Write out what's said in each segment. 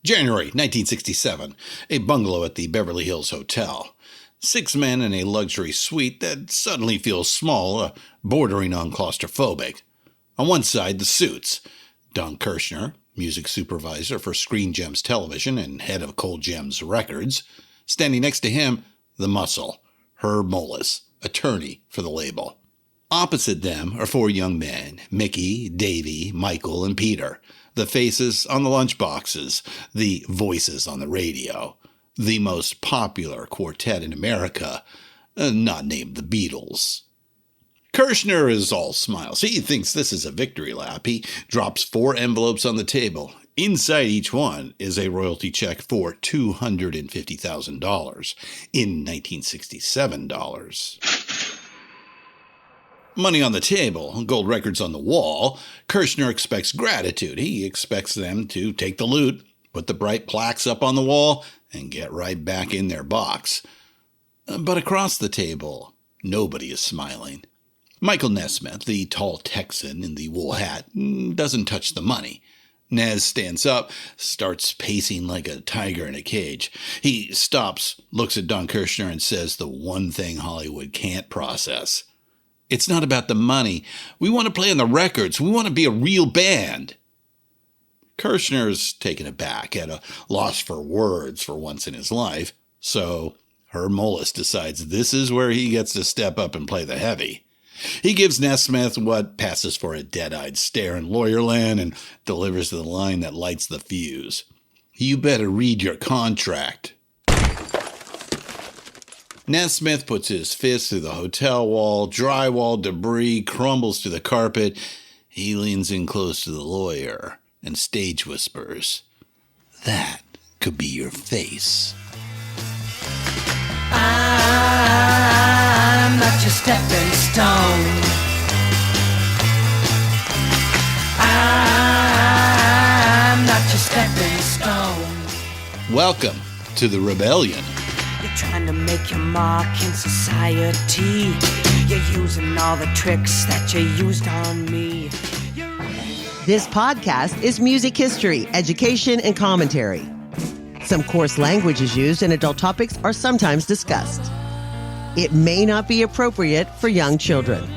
January 1967, a bungalow at the Beverly Hills Hotel. 6 men in a luxury suite that suddenly feels small, bordering on claustrophobic. On one side, the suits. Don Kirshner, music supervisor for Screen Gems Television and head of Cold Gems Records. Standing next to him, the muscle, Herb Mullis, attorney for the label. Opposite them are 4 young men, Mickey, Davy, Michael, and Peter. The faces on the lunchboxes, the voices on the radio. The most popular quartet in America, not named the Beatles. Kirshner is all smiles. He thinks this is a victory lap. He drops 4 envelopes on the table. Inside each one is a royalty check for $250,000 in 1967 dollars. Money on the table, gold records on the wall. Kirshner expects gratitude. He expects them to take the loot, put the bright plaques up on the wall, and get right back in their box. But across the table, nobody is smiling. Michael Nesmith, the tall Texan in the wool hat, doesn't touch the money. Nez stands up, starts pacing like a tiger in a cage. He stops, looks at Don Kirshner, and says the one thing Hollywood can't process. It's not about the money. We want to play on the records. We want to be a real band. Kirshner's taken aback, at a loss for words for once in his life. So Herb Mullis decides this is where he gets to step up and play the heavy. He gives Nesmith what passes for a dead-eyed stare in Lawyerland and delivers the line that lights the fuse. You better read your contract. Nesmith puts his fist through the hotel wall, drywall debris crumbles to the carpet. He leans in close to the lawyer and stage whispers, "That could be your face." I'm not your stepping stone. I'm not your stepping stone. Welcome to the rebellion. You're trying to make your mark in society. You're using all the tricks that you used on me. This podcast is music history, education, and commentary. Some coarse language is used and adult topics are sometimes discussed. It may not be appropriate for young children.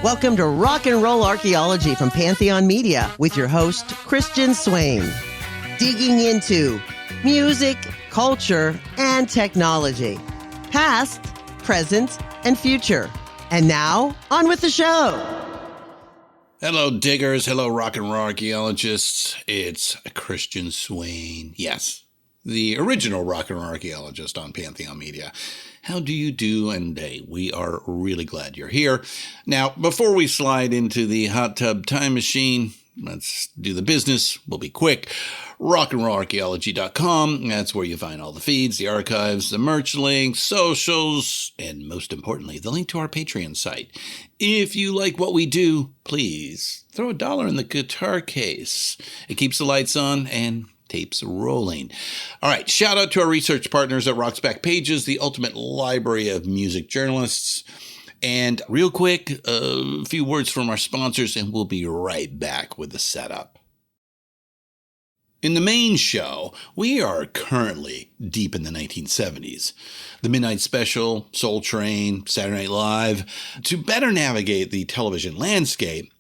Welcome to Rock and Roll Archaeology from Pantheon Media with your host, Christian Swain. Digging into music, culture, and technology. Past, present, and future. And now, on with the show. Hello, diggers. Hello, rock and roll archaeologists. It's Christian Swain. Yes, the original rock and roll archaeologist on Pantheon Media. How do you do? And hey, we are really glad you're here. Now, before we slide into the hot tub time machine, let's do the business. We'll be quick. rockandrollarchaeology.com. That's where you find all the feeds, the archives, the merch links, socials, and most importantly, the link to our Patreon site. If you like what we do, please throw $1 in the guitar case. It keeps the lights on and tapes rolling. All right, shout out to our research partners at Rock's Back Pages, the ultimate library of music journalists. And real quick, a few words from our sponsors, and we'll be right back with the setup. In the main show, we are currently deep in the 1970s. The Midnight Special, Soul Train, Saturday Night Live. To better navigate the television landscape,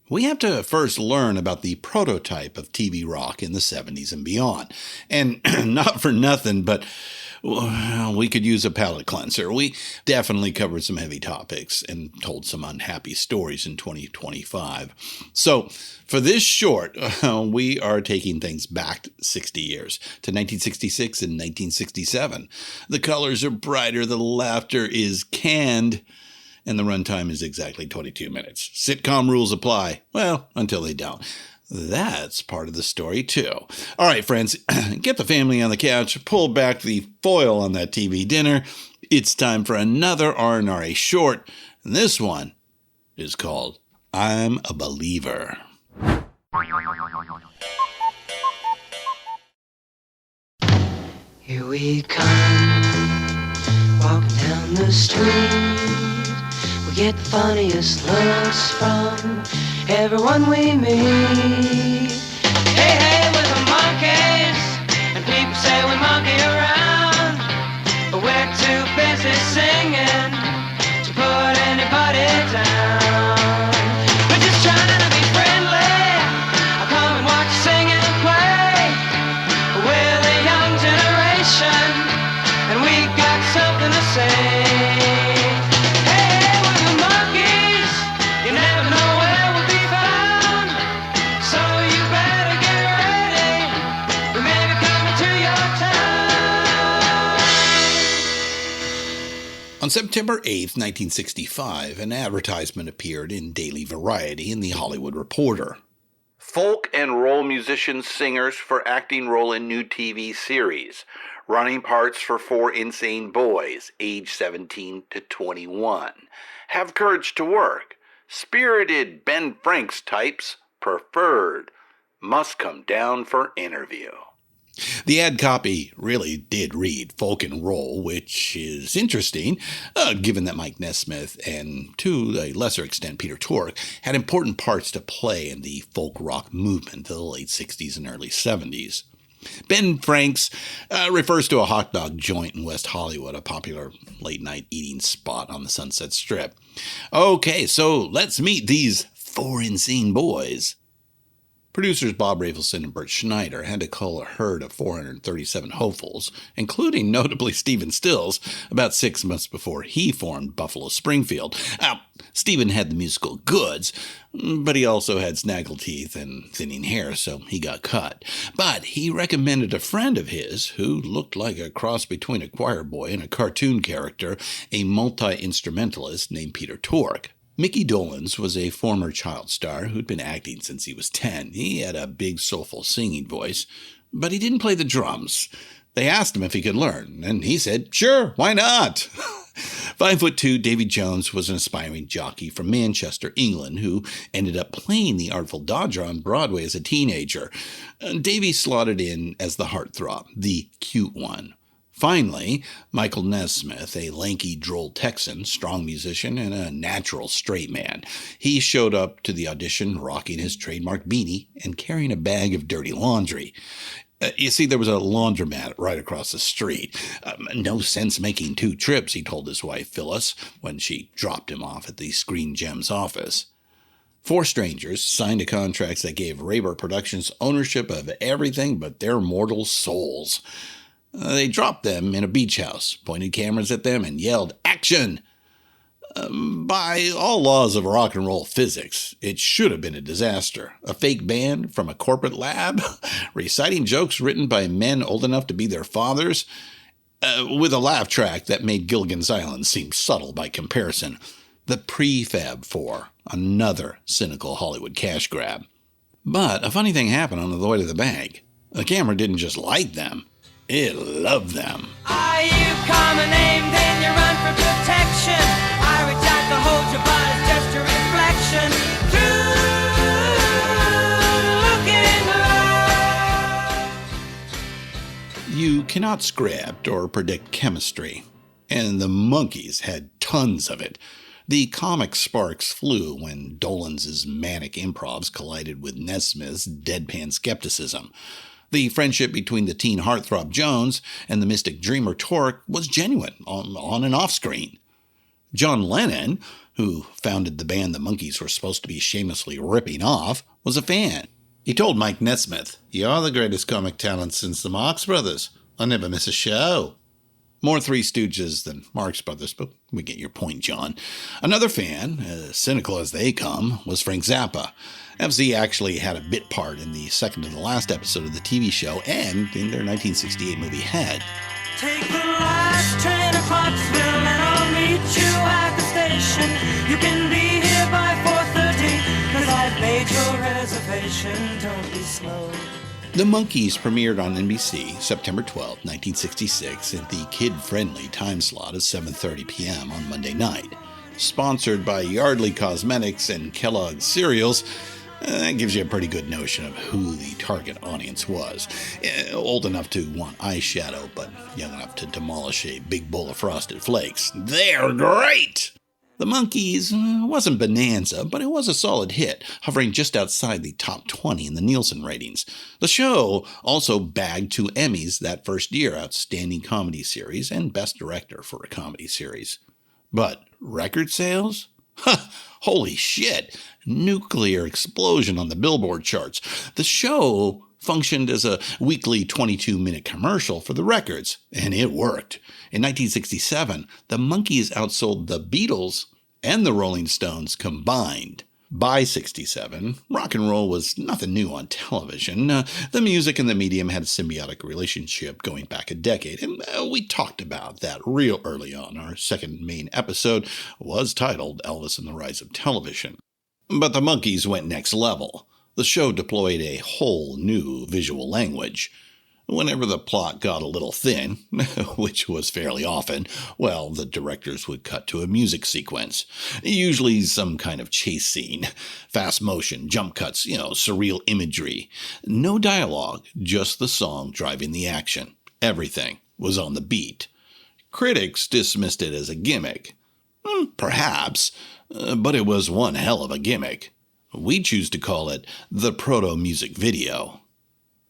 we have to first learn about the prototype of TV rock in the 70s and beyond. And not for nothing, but well, we could use a palate cleanser. We definitely covered some heavy topics and told some unhappy stories in 2025. So for this short, we are taking things back 60 years to 1966 and 1967. The colors are brighter, the laughter is canned, and the runtime is exactly 22 minutes. Sitcom rules apply. Well, until they don't. That's part of the story, too. All right, friends, get the family on the couch, pull back the foil on that TV dinner. It's time for another R&RA short, and this one is called I'm a Believer. Here we come, walking down the street. We get the funniest looks from everyone we meet. Hey, hey, we're the Monkees, On September 8th, 1965, an advertisement appeared in Daily Variety and The Hollywood Reporter. Folk and roll musicians, singers for acting role in new TV series. Running parts for 4 insane boys, age 17 to 21. Have courage to work. Spirited Ben Franks types, preferred. Must come down for interview. The ad copy really did read folk and roll, which is interesting, given that Mike Nesmith and, to a lesser extent, Peter Tork had important parts to play in the folk rock movement of the late 60s and early 70s. Ben Franks refers to a hot dog joint in West Hollywood, a popular late-night eating spot on the Sunset Strip. Okay, so let's meet these 4 insane boys. Producers Bob Rafelson and Bert Schneider had to cull a herd of 437 hopefuls, including notably Stephen Stills, about 6 months before he formed Buffalo Springfield. Stephen had the musical goods, but he also had snaggle teeth and thinning hair, so he got cut. But he recommended a friend of his, who looked like a cross between a choir boy and a cartoon character, a multi-instrumentalist named Peter Tork. Mickey Dolenz was a former child star who'd been acting since he was 10. He had a big, soulful singing voice, but he didn't play the drums. They asked him if he could learn, and he said, "Sure, why not?" 5'2", Davy Jones was an aspiring jockey from Manchester, England, who ended up playing the Artful Dodger on Broadway as a teenager. Davy slotted in as the heartthrob, the cute one. Finally, Michael Nesmith, a lanky, droll Texan, strong musician, and a natural straight man. He showed up to the audition rocking his trademark beanie and carrying a bag of dirty laundry. You see, there was a laundromat right across the street. No sense making 2 trips, he told his wife Phyllis when she dropped him off at the Screen Gems office. 4 strangers signed a contract that gave Rayber Productions ownership of everything but their mortal souls. They dropped them in a beach house, pointed cameras at them, and yelled, "Action!" By all laws of rock and roll physics, it should have been a disaster. A fake band from a corporate lab, reciting jokes written by men old enough to be their fathers, with a laugh track that made Gilligan's Island seem subtle by comparison. The Prefab 4, another cynical Hollywood cash grab. But a funny thing happened on the way to the bank. The camera didn't just like them. It loved them. Are you common name? Then you run for protection. I reach out to hold your body, just a reflection. True looking glass. You cannot script or predict chemistry, and the Monkees had tons of it. The comic sparks flew when Dolenz' manic improvs collided with Nesmith's deadpan skepticism. The friendship between the teen heartthrob Jones and the mystic dreamer Tork was genuine, on and off screen. John Lennon, who founded the band the Monkees were supposed to be shamelessly ripping off, was a fan. He told Mike Nesmith, "You're the greatest comic talent since the Marx Brothers. I never miss a show." More Three Stooges than Marx Brothers, but we get your point, John. Another fan, as cynical as they come, was Frank Zappa. FZ actually had a bit part in the second to the last episode of the TV show and in their 1968 movie Head. Take the last train to Clarksville and I'll meet you at the station. You can be here by 4:30, 'cause I've made your reservation. Don't be slow. The Monkees premiered on NBC September 12, 1966 at the kid-friendly time slot of 7:30 p.m. on Monday night. Sponsored by Yardley Cosmetics and Kellogg's Cereals, that gives you a pretty good notion of who the target audience was. Old enough to want eyeshadow, but young enough to demolish a big bowl of Frosted Flakes. They're great! The Monkees wasn't bonanza, but it was a solid hit, hovering just outside the top 20 in the Nielsen ratings. The show also bagged 2 Emmys that first year, Outstanding Comedy Series and Best Director for a Comedy Series. But record sales? Holy shit! Nuclear explosion on the Billboard charts. The show functioned as a weekly 22-minute commercial for the records, and it worked. In 1967, the Monkees outsold the Beatles and the Rolling Stones combined. By 67, rock and roll was nothing new on television. The music and the medium had a symbiotic relationship going back a decade, and we talked about that real early on. Our second main episode was titled Elvis and the Rise of Television. But the Monkees went next level. The show deployed a whole new visual language. Whenever the plot got a little thin, which was fairly often, well, the directors would cut to a music sequence. Usually some kind of chase scene. Fast motion, jump cuts, surreal imagery. No dialogue, just the song driving the action. Everything was on the beat. Critics dismissed it as a gimmick. Perhaps, but it was one hell of a gimmick. We choose to call it the proto-music video.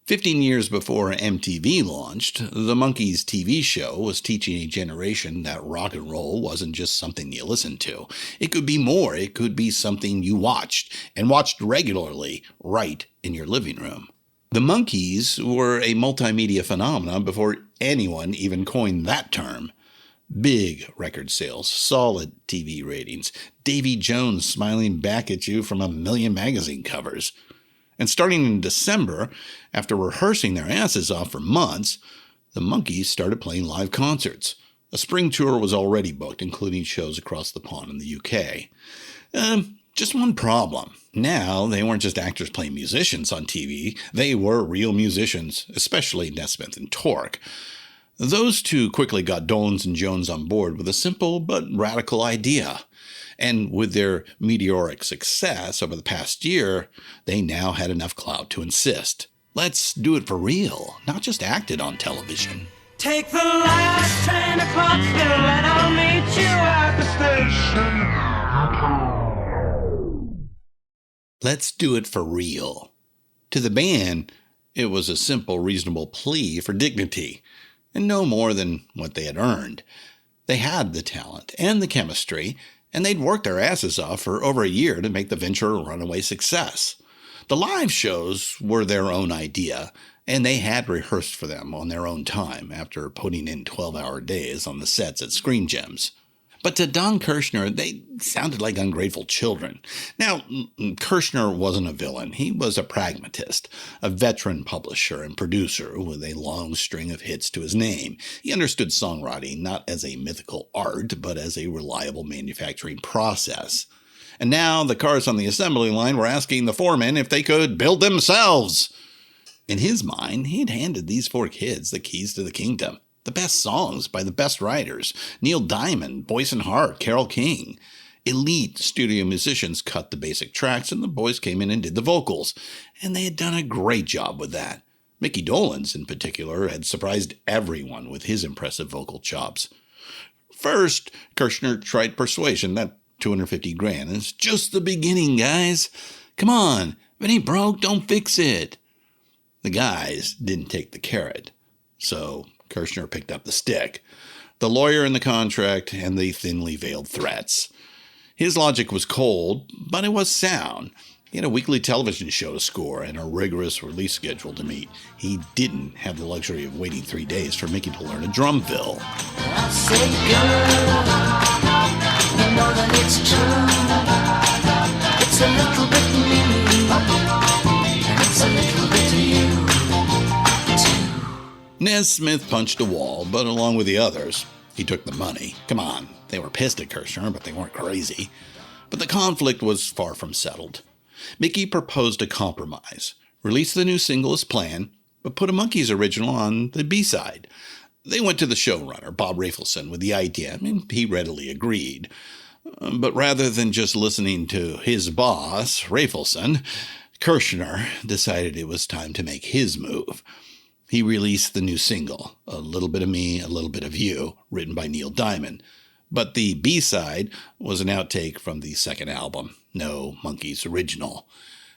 15 years before MTV launched, the Monkees TV show was teaching a generation that rock and roll wasn't just something you listened to. It could be more. It could be something you watched, and watched regularly, right in your living room. The Monkees were a multimedia phenomenon before anyone even coined that term. Big record sales, solid TV ratings, Davy Jones smiling back at you from 1 million magazine covers. And starting in December, after rehearsing their asses off for months, the Monkees started playing live concerts. A spring tour was already booked, including shows across the pond in the UK. Just one problem. Now, they weren't just actors playing musicians on TV. They were real musicians, especially Nesmith and Torque. Those two quickly got Dolenz and Jones on board with a simple but radical idea. And with their meteoric success over the past year, they now had enough clout to insist. Let's do it for real, not just act it on television. Take the last train to Clarksville and I'll meet you at the station. Let's do it for real. To the band, it was a simple, reasonable plea for dignity, and no more than what they had earned. They had the talent and the chemistry, and they'd worked their asses off for over a year to make the venture a runaway success. The live shows were their own idea, and they had rehearsed for them on their own time after putting in 12-hour days on the sets at Screen Gems. But to Don Kirshner, they sounded like ungrateful children. Now, Kirshner wasn't a villain. He was a pragmatist, a veteran publisher and producer with a long string of hits to his name. He understood songwriting not as a mythical art, but as a reliable manufacturing process. And now the cars on the assembly line were asking the foremen if they could build themselves. In his mind, he'd handed these 4 kids the keys to the kingdom. The best songs by the best writers, Neil Diamond, Boyce and Hart, Carole King. Elite studio musicians cut the basic tracks, and the boys came in and did the vocals. And they had done a great job with that. Mickey Dolenz, in particular, had surprised everyone with his impressive vocal chops. First, Kirshner tried persuasion. That $250,000 is just the beginning, guys. Come on, if it ain't broke, don't fix it. The guys didn't take the carrot, so Kirshner picked up the stick, the lawyer and the contract, and the thinly veiled threats. His logic was cold, but it was sound. He had a weekly television show to score and a rigorous release schedule to meet. He didn't have the luxury of waiting 3 days for Mickey to learn a drum fill. I say, girl, you know that it's true. It's a little bit me, and it's a little bit you. Nesmith punched a wall, but along with the others, he took the money. Come on, they were pissed at Kirshner, but they weren't crazy. But the conflict was far from settled. Mickey proposed a compromise, release the new single as planned, but put a Monkees original on the B-side. They went to the showrunner, Bob Rafelson, with the idea, and he readily agreed. But rather than just listening to his boss, Rafelson, Kirshner decided it was time to make his move. He released the new single, A Little Bit of Me, A Little Bit of You, written by Neil Diamond. But the B-side was an outtake from the second album, no Monkees original.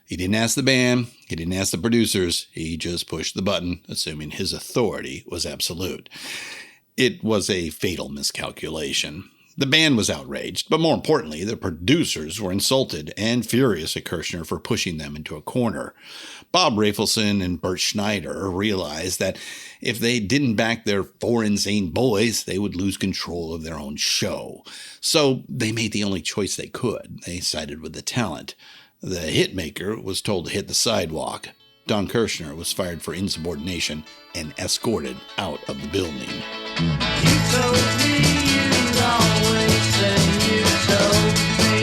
He didn't ask the band, he didn't ask the producers, he just pushed the button, assuming his authority was absolute. It was a fatal miscalculation. The band was outraged, but more importantly, the producers were insulted and furious at Kirshner for pushing them into a corner. Bob Rafelson and Bert Schneider realized that if they didn't back their four insane boys, they would lose control of their own show. So they made the only choice they could. They sided with the talent. The hitmaker was told to hit the sidewalk. Don Kirshner was fired for insubordination and escorted out of the building. You told me you'd always say you told me.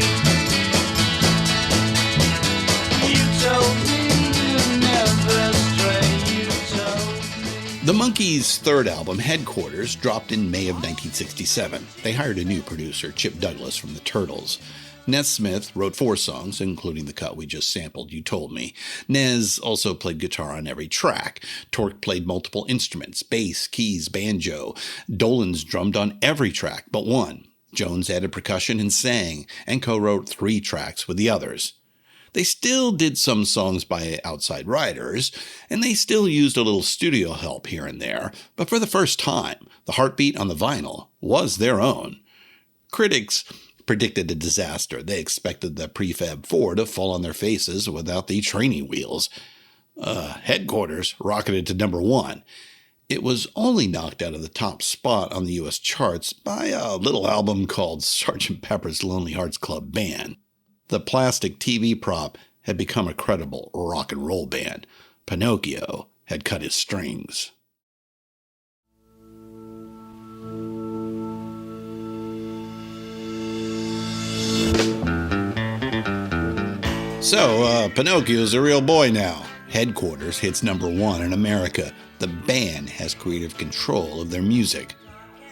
You told me you'd never stray. You told me. The Monkees' third album, Headquarters, dropped in May of 1967. They hired a new producer, Chip Douglas from the Turtles. Nez Smith wrote 4 songs, including the cut we just sampled, You Told Me. Nez also played guitar on every track. Torque played multiple instruments, bass, keys, banjo. Dolenz drummed on every track but one. Jones added percussion and sang, and co-wrote 3 tracks with the others. They still did some songs by outside writers, and they still used a little studio help here and there, but for the first time, the heartbeat on the vinyl was their own. Critics predicted a disaster. They expected the Prefab 4 to fall on their faces without the training wheels. Headquarters rocketed to number 1. It was only knocked out of the top spot on the U.S. charts by a little album called Sgt. Pepper's Lonely Hearts Club Band. The plastic TV prop had become a credible rock and roll band. Pinocchio had cut his strings. So, Pinocchio's a real boy now. Headquarters hits number 1 in America. The band has creative control of their music.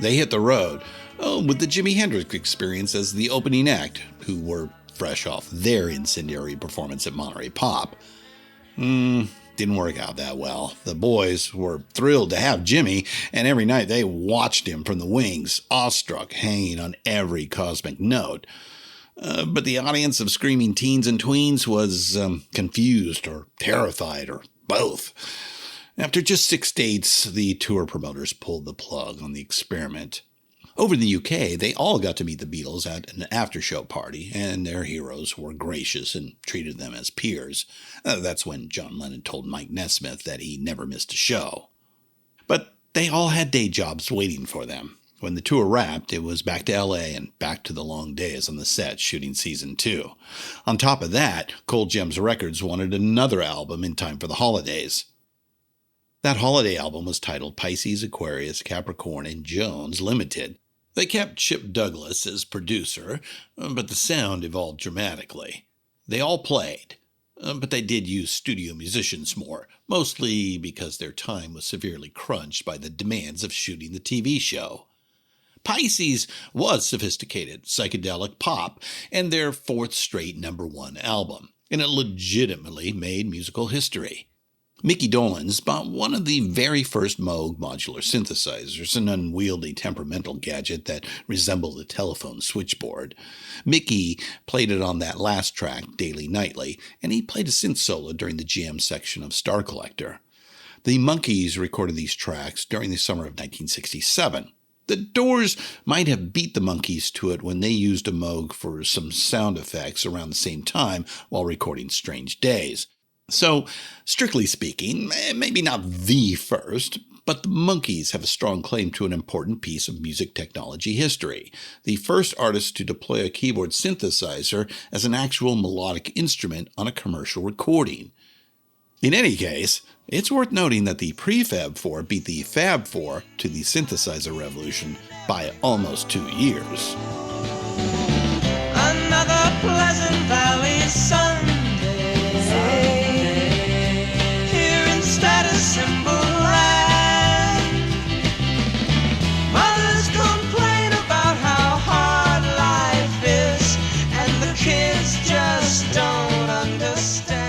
They hit the road, with the Jimi Hendrix Experience as the opening act, who were fresh off their incendiary performance at Monterey Pop. Didn't work out that well. The boys were thrilled to have Jimmy, and every night they watched him from the wings, awestruck, hanging on every cosmic note. But the audience of screaming teens and tweens was confused or terrified or both. After just 6 dates, the tour promoters pulled the plug on the experiment. Over in the UK, they all got to meet the Beatles at an after-show party, and their heroes were gracious and treated them as peers. That's when John Lennon told Mike Nesmith that he never missed a show. But they all had day jobs waiting for them. When the tour wrapped, it was back to L.A. and back to the long days on the set shooting season 2. On top of that, Cold Gems Records wanted another album in time for the holidays. That holiday album was titled Pisces, Aquarius, Capricorn, and Jones Limited. They kept Chip Douglas as producer, but the sound evolved dramatically. They all played, but they did use studio musicians more, mostly because their time was severely crunched by the demands of shooting the TV show. Pisces was sophisticated, psychedelic pop, and their 4th straight number 1 album, and it legitimately made musical history. Mickey Dolenz bought one of the very first Moog modular synthesizers, an unwieldy temperamental gadget that resembled a telephone switchboard. Mickey played it on that last track, Daily Nightly, and he played a synth solo during the jam section of Star Collector. The Monkees recorded these tracks during the summer of 1967. The Doors might have beat the Monkees to it when they used a Moog for some sound effects around the same time while recording Strange Days. So, strictly speaking, maybe not the first, but the Monkees have a strong claim to an important piece of music technology history. The first artist to deploy a keyboard synthesizer as an actual melodic instrument on a commercial recording. In any case, it's worth noting that the Prefab 4 beat the Fab 4 to the synthesizer revolution by almost 2 years. Another Pleasant Valley Sunday. Here in status symbol land. Mothers complain about how hard life is, and the kids just don't understand.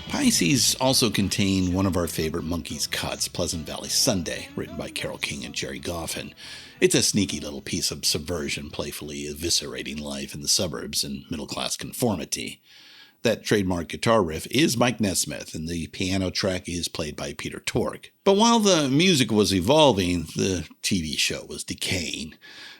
Pisces also contain one of our favorite Monkees cuts, Pleasant Valley Sunday, written by Carole King and Jerry Goffin. It's a sneaky little piece of subversion, playfully eviscerating life in the suburbs and middle-class conformity. That trademark guitar riff is Mike Nesmith, and the piano track is played by Peter Tork. But while the music was evolving, the TV show was decaying.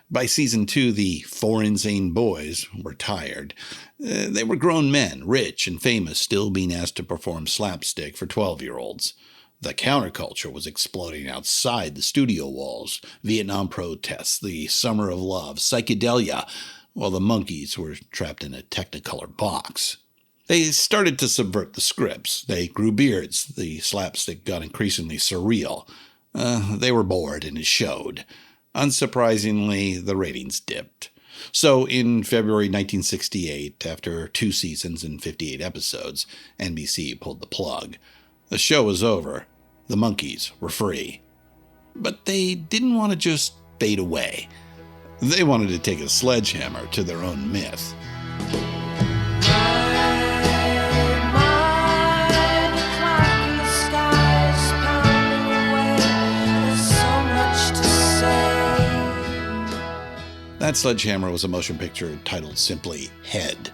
By season 2, the 4 insane boys were tired. They were grown men, rich and famous, still being asked to perform slapstick for 12-year-olds. The counterculture was exploding outside the studio walls. Vietnam protests, the summer of love, psychedelia, while the Monkees were trapped in a Technicolor box. They started to subvert the scripts. They grew beards. The slapstick got increasingly surreal. They were bored, and it showed. Unsurprisingly, the ratings dipped. So in February 1968, after 2 seasons and 58 episodes, NBC pulled the plug. The show was over. The Monkees were free. But they didn't want to just fade away. They wanted to take a sledgehammer to their own myth. That sledgehammer was a motion picture titled simply Head,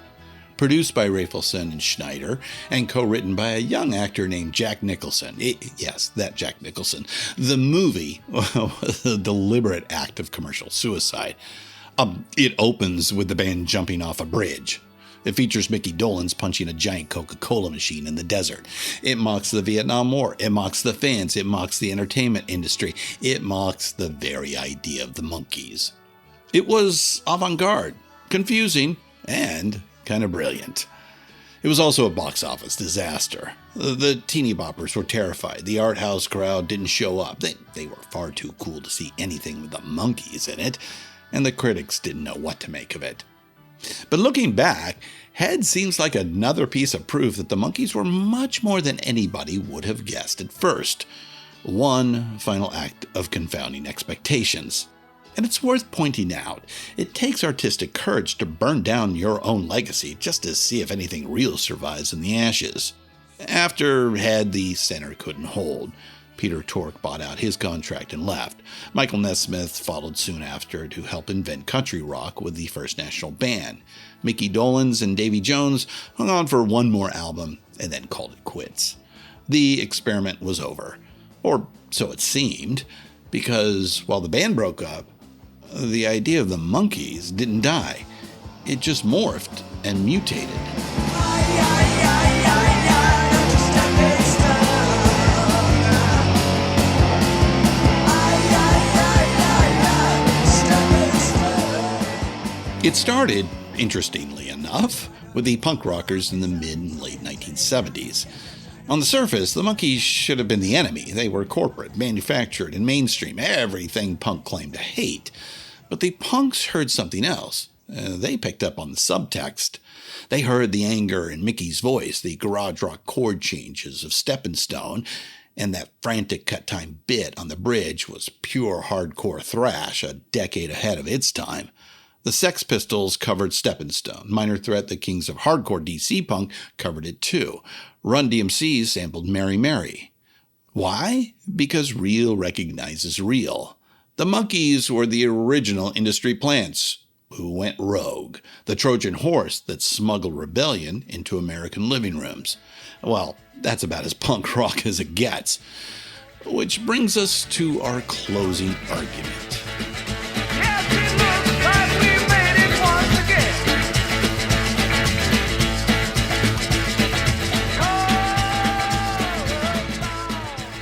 produced by Rafelson and Schneider, and co-written by a young actor named Jack Nicholson. Yes, that Jack Nicholson. The movie was a deliberate act of commercial suicide. It opens with the band jumping off a bridge. It features Mickey Dolenz punching a giant Coca-Cola machine in the desert. It mocks the Vietnam War. It mocks the fans. It mocks the entertainment industry. It mocks the very idea of the Monkees. It was avant-garde, confusing, and kind of brilliant. It was also a box office disaster. The teeny boppers were terrified. The art house crowd didn't show up. They were far too cool to see anything with the Monkees in it, and the critics didn't know what to make of it. But looking back, Head seems like another piece of proof that the Monkees were much more than anybody would have guessed at first. One final act of confounding expectations. And it's worth pointing out, it takes artistic courage to burn down your own legacy just to see if anything real survives in the ashes. After Head, the center couldn't hold. Peter Tork bought out his contract and left. Michael Nesmith followed soon after to help invent country rock with the First National Band. Mickey Dolenz and Davy Jones hung on for one more album and then called it quits. The experiment was over. Or so it seemed, because while the band broke up, the idea of the Monkees didn't die. It just morphed and mutated. It started, interestingly enough, with the punk rockers in the mid and late 1970s. On the surface, the Monkees should have been the enemy. They were corporate, manufactured, and mainstream, everything punk claimed to hate. But the punks heard something else. They picked up on the subtext. They heard the anger in Mickey's voice, the garage rock chord changes of Steppin' Stone, and that frantic cut-time bit on the bridge was pure hardcore thrash, a decade ahead of its time. The Sex Pistols covered Steppin' Stone. Minor Threat, the kings of hardcore DC punk, covered it too. Run DMC sampled Mary Mary. Why? Because real recognizes real. The Monkees were the original industry plants who went rogue, the Trojan horse that smuggled rebellion into American living rooms. Well, that's about as punk rock as it gets. Which brings us to our closing argument.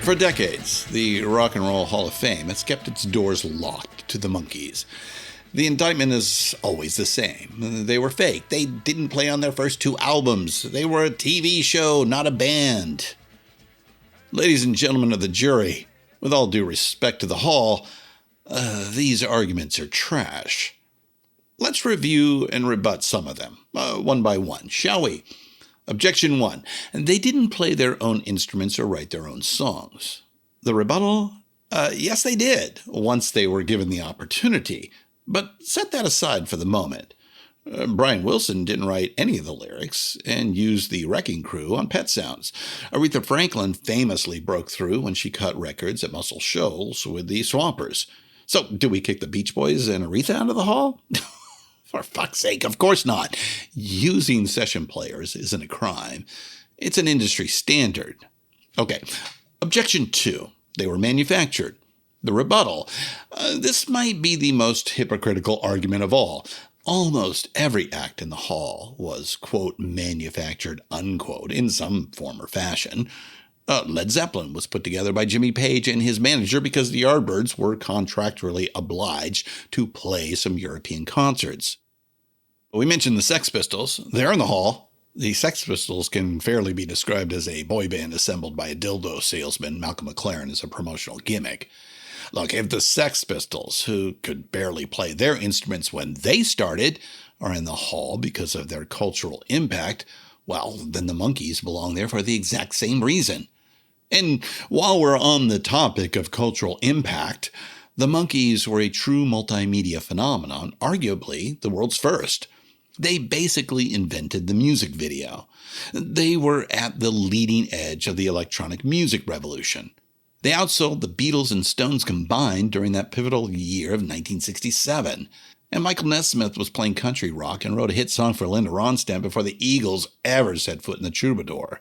For decades, the Rock and Roll Hall of Fame has kept its doors locked to the Monkees. The indictment is always the same. They were fake. They didn't play on their first 2 albums. They were a TV show, not a band. Ladies and gentlemen of the jury, with all due respect to the Hall, these arguments are trash. Let's review and rebut some of them, one by one, shall we? Objection 1. They didn't play their own instruments or write their own songs. The rebuttal? Yes, they did, once they were given the opportunity. But set that aside for the moment. Brian Wilson didn't write any of the lyrics and used the Wrecking Crew on Pet Sounds. Aretha Franklin famously broke through when she cut records at Muscle Shoals with the Swampers. So, do we kick the Beach Boys and Aretha out of the Hall? For fuck's sake, of course not. Using session players isn't a crime. It's an industry standard. Okay, objection 2. They were manufactured. The rebuttal. This might be the most hypocritical argument of all. Almost every act in the hall was, quote, manufactured, unquote, in some form or fashion. Led Zeppelin was put together by Jimmy Page and his manager because the Yardbirds were contractually obliged to play some European concerts. We mentioned the Sex Pistols. They're in the hall. The Sex Pistols can fairly be described as a boy band assembled by a dildo salesman, Malcolm McLaren, as a promotional gimmick. Look, if the Sex Pistols, who could barely play their instruments when they started, are in the hall because of their cultural impact, well, then the Monkees belong there for the exact same reason. And while we're on the topic of cultural impact, the Monkees were a true multimedia phenomenon, arguably the world's first. They basically invented the music video. They were at the leading edge of the electronic music revolution. They outsold the Beatles and Stones combined during that pivotal year of 1967. And Michael Nesmith was playing country rock and wrote a hit song for Linda Ronstadt before the Eagles ever set foot in the Troubadour.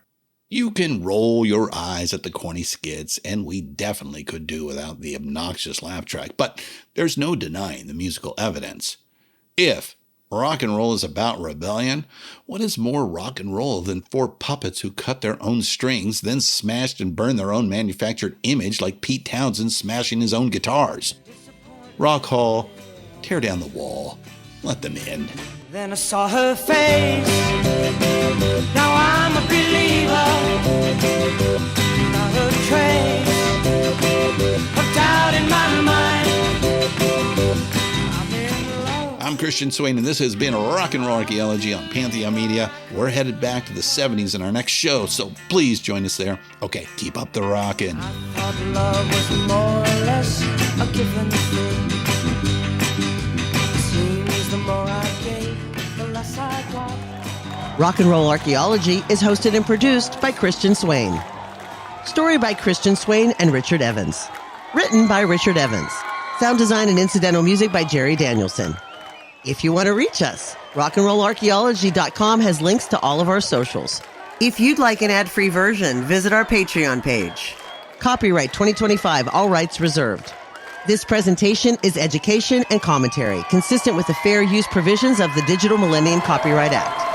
You can roll your eyes at the corny skits, and we definitely could do without the obnoxious laugh track, but there's no denying the musical evidence. If rock and roll is about rebellion, what is more rock and roll than 4 puppets who cut their own strings, then smashed and burned their own manufactured image like Pete Townsend smashing his own guitars? Rock Hall, tear down the wall, let them in. Then I saw her face. Now I'm a believer. Not a trace of doubt in my mind. I'm in love. I'm Christian Swain, and this has been Rock and Roll Archaeology on Pantheon Media. We're headed back to the 70s in our next show, so please join us there. Okay, keep up the rockin'. I thought love was more or less a given thing. Seems the more I gave, the less I got. Rock and Roll Archaeology is hosted and produced by Christian Swain. Story by Christian Swain and Richard Evans. Written by Richard Evans. Sound design and incidental music by Jerry Danielson. If you want to reach us, rockandrollarchaeology.com has links to all of our socials. If you'd like an ad-free version, visit our Patreon page. Copyright 2025, all rights reserved. This presentation is education and commentary, consistent with the fair use provisions of the Digital Millennium Copyright Act.